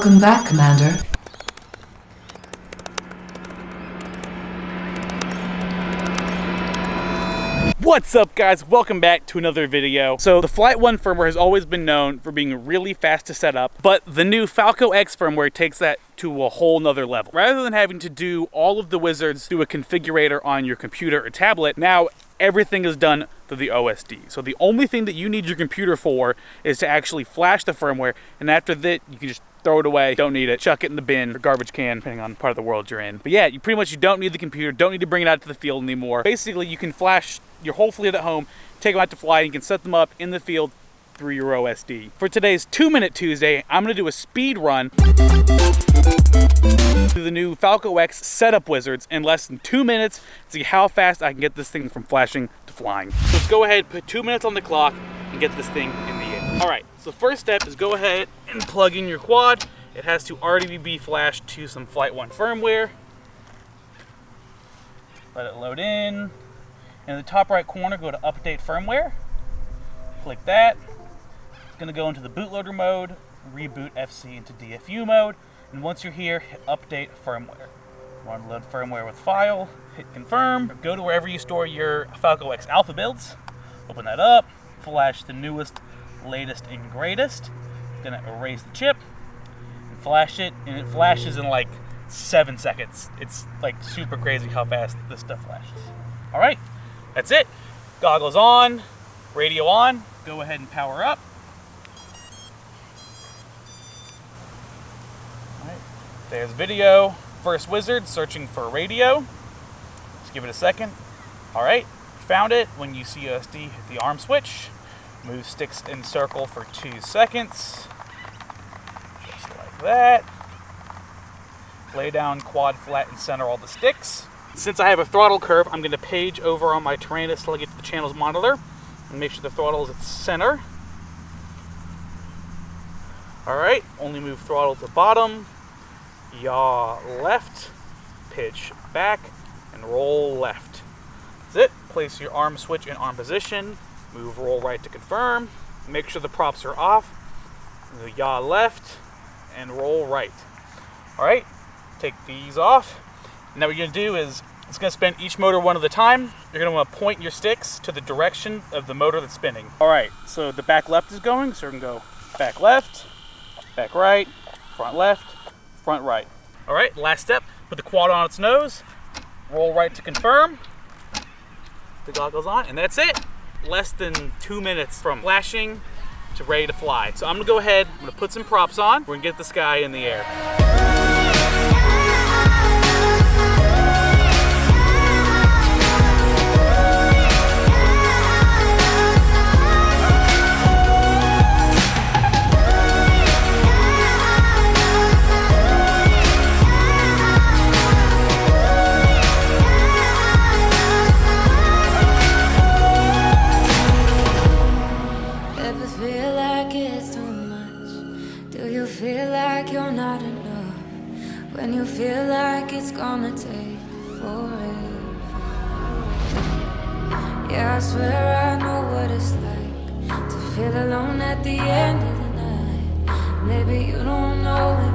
Welcome back, Commander. What's up, guys? Welcome back to another video. So the Flight 1 firmware has always been known for being really fast to set up, but the new FalcoX firmware takes that to a whole nother level. Rather than having to do all of the wizards through a configurator on your computer or tablet, now everything is done through the OSD. So the only thing that you need your computer for is to actually flash the firmware, and after that, you can just throw it away, don't need it, chuck it in the bin or garbage can, depending on part of the world you're in. But yeah, you don't need the computer, don't need to bring it out to the field anymore. Basically, you can flash your whole fleet at home, take them out to fly, and you can set them up in the field through your OSD. For today's 2-Minute Tuesday, I'm gonna do a speed run to the new FalcoX setup wizards in less than 2 minutes to see how fast I can get this thing from flashing to flying. So let's go ahead, put 2 minutes on the clock, and get this thing in the air. All right, so the first step is go ahead and plug in your quad. It has to already be flashed to some Flight 1 firmware. Let it load in. In the top right corner, go to Update Firmware. Click that. It's going to go into the bootloader mode, reboot FC into DFU mode, and once you're here, hit Update Firmware. You want to load firmware with File, hit Confirm, go to wherever you store your FalcoX alpha builds, open that up, flash the newest, latest, and greatest. It's going to erase the chip, and flash it, and it flashes in like 7 seconds. It's like super crazy how fast this stuff flashes. All right. That's it. Goggles on, radio on. Go ahead and power up. All right. There's video. First wizard searching for radio. Just give it a second. All right. Found it. When you see USD, hit the arm switch. Move sticks in circle for 2 seconds. Just like that. Lay down quad flat and center all the sticks. Since I have a throttle curve, I'm going to page over on my Tyrannus till I get to the channels monitor and make sure the throttle is at center. Alright, only move throttle to bottom, yaw left, pitch back, and roll left. That's it. Place your arm switch in arm position, move roll right to confirm, make sure the props are off, yaw left, and roll right. Alright, take these off. Now what you're going to do is, it's going to spin each motor one at a time. You're going to want to point your sticks to the direction of the motor that's spinning. Alright, so the back left is going, so we're going to go back left, back right, front left, front right. Alright, last step, put the quad on its nose, roll right to confirm, the goggles on, and that's it. Less than 2 minutes from flashing to ready to fly. So I'm going to go ahead, I'm going to put some props on, we're going to get this guy in the air. When you feel like it's gonna take forever. Yeah, I swear I know what it's like to feel alone at the end of the night. Maybe you don't know it,